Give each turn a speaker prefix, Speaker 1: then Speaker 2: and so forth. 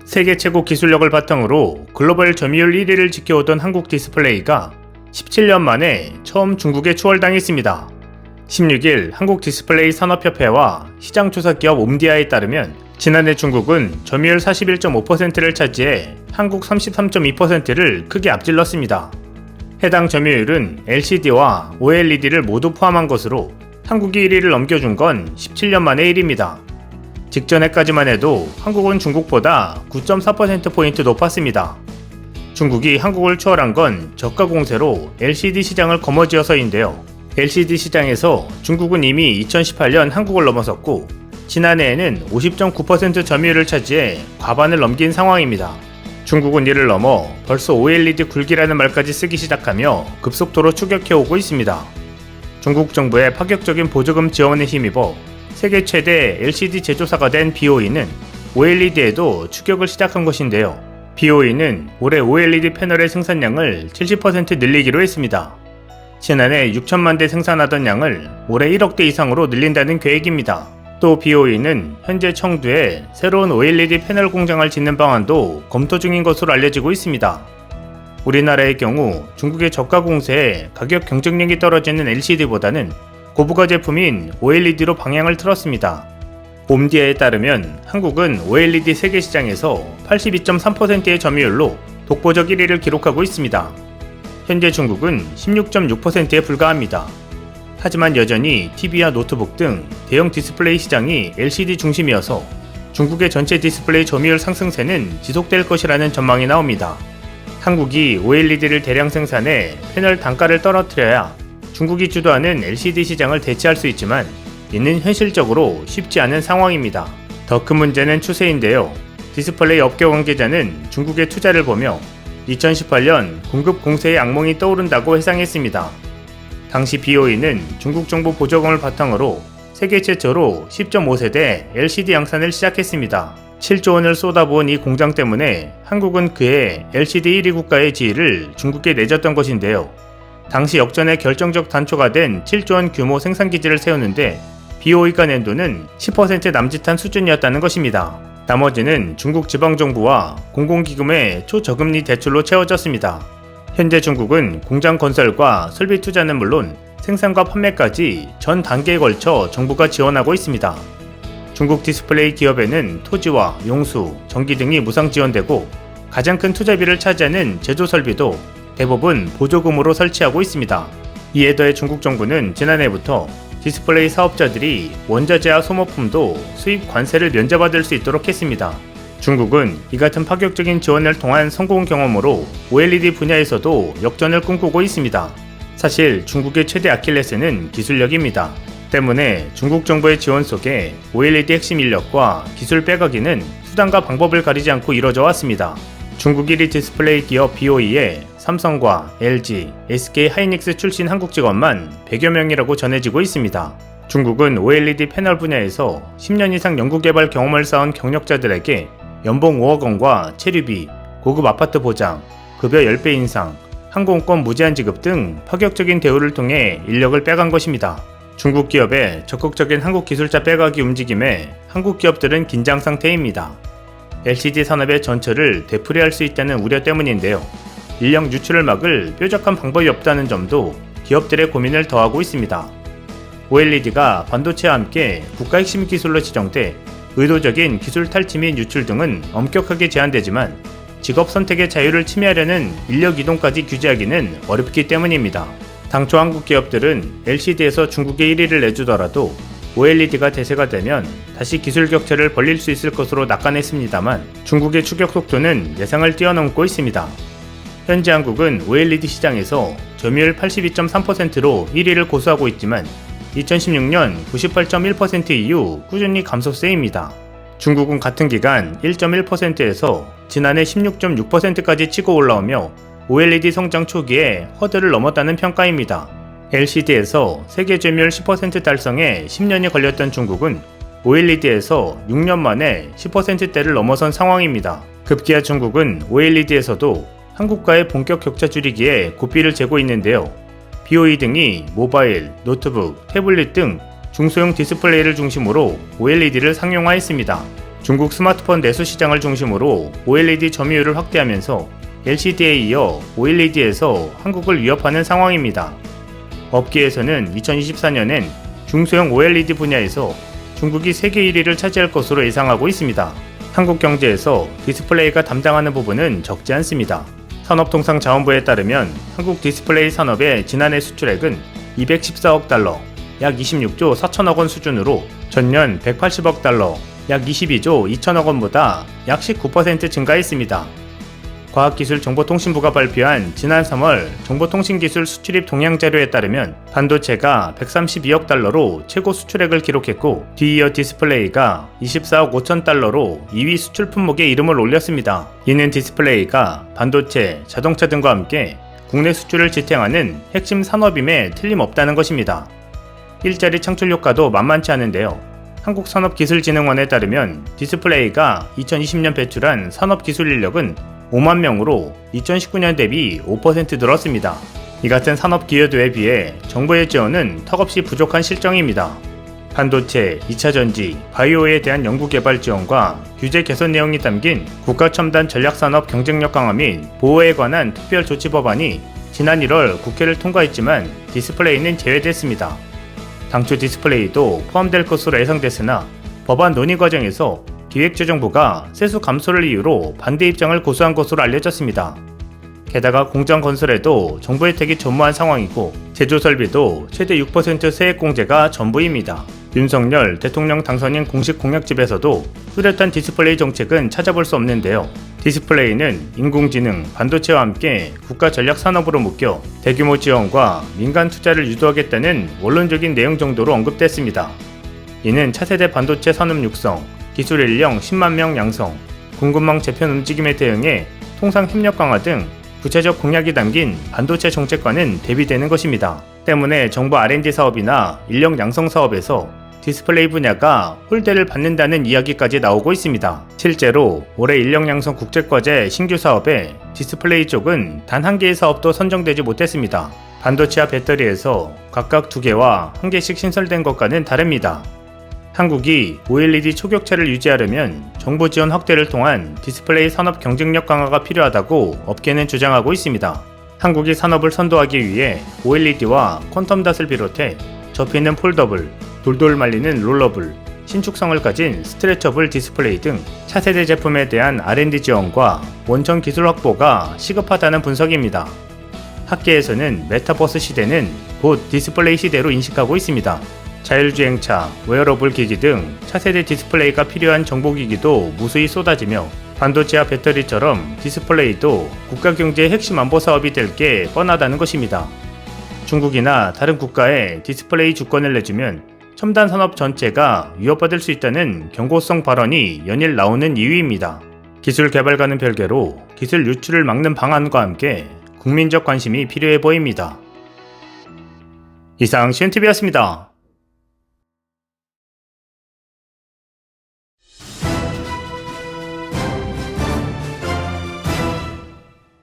Speaker 1: 세계 최고 기술력을 바탕으로 글로벌 점유율 1위를 지켜오던 한국 디스플레이가 17년 만에 처음 중국에 추월당했습니다. 16일 한국디스플레이 산업협회와 시장조사기업 옴디아에 따르면 지난해 중국은 점유율 41.5%를 차지해 한국 33.2%를 크게 앞질렀습니다. 해당 점유율은 LCD와 OLED를 모두 포함한 것으로 한국이 1위를 넘겨준 건 17년 만의 일입니다. 직전해까지만 해도 한국은 중국보다 9.4%포인트 높았습니다. 중국이 한국을 추월한 건 저가 공세로 LCD 시장을 거머쥐어서인데요. LCD 시장에서 중국은 이미 2018년 한국을 넘어섰고 지난해에는 50.9% 점유율을 차지해 과반을 넘긴 상황입니다. 중국은 이를 넘어 벌써 OLED 굴기라는 말까지 쓰기 시작하며 급속도로 추격해오고 있습니다. 중국 정부의 파격적인 보조금 지원에 힘입어 세계 최대 LCD 제조사가 된 BOE는 OLED에도 추격을 시작한 것인데요. BOE는 올해 OLED 패널의 생산량을 70% 늘리기로 했습니다. 지난해 6천만 대 생산하던 양을 올해 1억 대 이상으로 늘린다는 계획입니다. 또 BOE는 현재 청두에 새로운 OLED 패널 공장을 짓는 방안도 검토 중인 것으로 알려지고 있습니다. 우리나라의 경우 중국의 저가 공세에 가격 경쟁력이 떨어지는 LCD보다는 고부가 제품인 OLED로 방향을 틀었습니다. 옴디아에 따르면 한국은 OLED 세계 시장에서 82.3%의 점유율로 독보적 1위를 기록하고 있습니다. 현재 중국은 16.6%에 불과합니다. 하지만 여전히 TV와 노트북 등 대형 디스플레이 시장이 LCD 중심이어서 중국의 전체 디스플레이 점유율 상승세는 지속될 것이라는 전망이 나옵니다. 한국이 OLED를 대량 생산해 패널 단가를 떨어뜨려야 중국이 주도하는 LCD 시장을 대체할 수 있지만 이는 현실적으로 쉽지 않은 상황입니다. 더 큰 문제는 추세인데요. 디스플레이 업계 관계자는 중국의 투자를 보며 2018년 공급 공세의 악몽이 떠오른다고 회상했습니다. 당시 BOE는 중국 정부 보조금을 바탕으로 세계 최초로 10.5세대 LCD 양산을 시작했습니다. 7조 원을 쏟아부은 이 공장 때문에 한국은 그해 LCD 1위 국가의 지위를 중국에 내줬던 것인데요. 당시 역전의 결정적 단초가 된 7조 원 규모 생산기지를 세우는데 BOE가 낸 돈은 10% 남짓한 수준이었다는 것입니다. 나머지는 중국 지방정부와 공공기금의 초저금리 대출로 채워졌습니다. 현재 중국은 공장 건설과 설비 투자는 물론 생산과 판매까지 전 단계에 걸쳐 정부가 지원하고 있습니다. 중국 디스플레이 기업에는 토지와 용수, 전기 등이 무상 지원되고 가장 큰 투자비를 차지하는 제조 설비도 대부분 보조금으로 설치하고 있습니다. 이에 더해 중국 정부는 지난해부터 디스플레이 사업자들이 원자재와 소모품도 수입 관세를 면제받을 수 있도록 했습니다. 중국은 이 같은 파격적인 지원을 통한 성공 경험으로 OLED 분야에서도 역전을 꿈꾸고 있습니다. 사실 중국의 최대 아킬레스는 기술력입니다. 때문에 중국 정부의 지원 속에 OLED 핵심 인력과 기술 빼가기는 수단과 방법을 가리지 않고 이뤄져 왔습니다. 중국 1위 디스플레이 기업 BOE에 삼성과 LG, SK 하이닉스 출신 한국 직원만 100여 명이라고 전해지고 있습니다. 중국은 OLED 패널 분야에서 10년 이상 연구개발 경험을 쌓은 경력자들에게 연봉 5억 원과 체류비, 고급 아파트 보장, 급여 10배 인상, 항공권 무제한 지급 등 파격적인 대우를 통해 인력을 빼간 것입니다. 중국 기업의 적극적인 한국 기술자 빼가기 움직임에 한국 기업들은 긴장 상태입니다. LCD 산업의 전철을 되풀이할 수 있다는 우려 때문인데요. 인력 유출을 막을 뾰족한 방법이 없다는 점도 기업들의 고민을 더하고 있습니다. OLED가 반도체와 함께 국가 핵심 기술로 지정돼 의도적인 기술 탈취 및 유출 등은 엄격하게 제한되지만 직업 선택의 자유를 침해하려는 인력 이동까지 규제하기는 어렵기 때문입니다. 당초 한국 기업들은 LCD에서 중국에 1위를 내주더라도 OLED가 대세가 되면 다시 기술 격차를 벌릴 수 있을 것으로 낙관했습니다만 중국의 추격 속도는 예상을 뛰어넘고 있습니다. 현재 한국은 OLED 시장에서 점유율 82.3%로 1위를 고수하고 있지만 2016년 98.1% 이후 꾸준히 감소세입니다. 중국은 같은 기간 1.1%에서 지난해 16.6%까지 치고 올라오며 OLED 성장 초기에 허들을 넘었다는 평가입니다. LCD에서 세계 점유율 10% 달성에 10년이 걸렸던 중국은 OLED에서 6년 만에 10%대를 넘어선 상황입니다. 급기야 중국은 OLED에서도 한국과의 본격 격차 줄이기에 고삐를 재고 있는데요. BOE 등이 모바일, 노트북, 태블릿 등 중소형 디스플레이를 중심으로 OLED를 상용화했습니다. 중국 스마트폰 내수 시장을 중심으로 OLED 점유율을 확대하면서 LCD에 이어 OLED에서 한국을 위협하는 상황입니다. 업계에서는 2024년엔 중소형 OLED 분야에서 중국이 세계 1위를 차지할 것으로 예상하고 있습니다. 한국 경제에서 디스플레이가 담당하는 부분은 적지 않습니다. 산업통상자원부에 따르면 한국 디스플레이 산업의 지난해 수출액은 214억 달러, 약 26조 4천억 원 수준으로 전년 180억 달러, 약 22조 2천억 원보다 약 19% 증가했습니다. 과학기술정보통신부가 발표한 지난 3월 정보통신기술 수출입 동향 자료에 따르면 반도체가 132억 달러로 최고 수출액을 기록했고, 뒤이어 디스플레이가 24억 5천 달러로 2위 수출 품목에 이름을 올렸습니다. 이는 디스플레이가 반도체, 자동차 등과 함께 국내 수출을 지탱하는 핵심 산업임에 틀림없다는 것입니다. 일자리 창출 효과도 만만치 않은데요. 한국산업기술진흥원에 따르면 디스플레이가 2020년 배출한 산업기술 인력은 5만 명으로 2019년 대비 5% 늘었습니다. 이 같은 산업 기여도에 비해 정부의 지원은 턱없이 부족한 실정입니다. 반도체, 2차전지, 바이오에 대한 연구개발 지원과 규제 개선 내용이 담긴 국가첨단 전략산업 경쟁력 강화 및 보호에 관한 특별조치 법안이 지난 1월 국회를 통과했지만 디스플레이는 제외됐습니다. 당초 디스플레이도 포함될 것으로 예상됐으나 법안 논의 과정에서 기획재정부가 세수 감소를 이유로 반대 입장을 고수한 것으로 알려졌습니다. 게다가 공장 건설에도 정부 혜택이 전무한 상황이고 제조 설비도 최대 6% 세액 공제가 전부입니다. 윤석열 대통령 당선인 공식 공약집에서도 뚜렷한 디스플레이 정책은 찾아볼 수 없는데요. 디스플레이는 인공지능, 반도체와 함께 국가 전략 산업으로 묶여 대규모 지원과 민간 투자를 유도하겠다는 원론적인 내용 정도로 언급됐습니다. 이는 차세대 반도체 산업 육성, 기술 인력 10만 명 양성, 공급망 재편 움직임에 대응해 통상 협력 강화 등 구체적 공약이 담긴 반도체 정책과는 대비되는 것입니다. 때문에 정부 R&D 사업이나 인력 양성 사업에서 디스플레이 분야가 홀대를 받는다는 이야기까지 나오고 있습니다. 실제로 올해 인력 양성 국제과제 신규 사업에 디스플레이 쪽은 단 한 개의 사업도 선정되지 못했습니다. 반도체와 배터리에서 각각 2개와 1개씩 신설된 것과는 다릅니다. 한국이 OLED 초격차를 유지하려면 정부 지원 확대를 통한 디스플레이 산업 경쟁력 강화가 필요하다고 업계는 주장하고 있습니다. 한국이 산업을 선도하기 위해 OLED와 퀀텀 닷을 비롯해 접히는 폴더블, 돌돌 말리는 롤러블, 신축성을 가진 스트레처블 디스플레이 등 차세대 제품에 대한 R&D 지원과 원천 기술 확보가 시급하다는 분석입니다. 학계에서는 메타버스 시대는 곧 디스플레이 시대로 인식하고 있습니다. 자율주행차, 웨어러블 기기 등 차세대 디스플레이가 필요한 정보기기도 무수히 쏟아지며 반도체와 배터리처럼 디스플레이도 국가경제의 핵심 안보 사업이 될 게 뻔하다는 것입니다. 중국이나 다른 국가에 디스플레이 주권을 내주면 첨단 산업 전체가 위협받을 수 있다는 경고성 발언이 연일 나오는 이유입니다. 기술 개발과는 별개로 기술 유출을 막는 방안과 함께 국민적 관심이 필요해 보입니다. 이상 시온TV였습니다.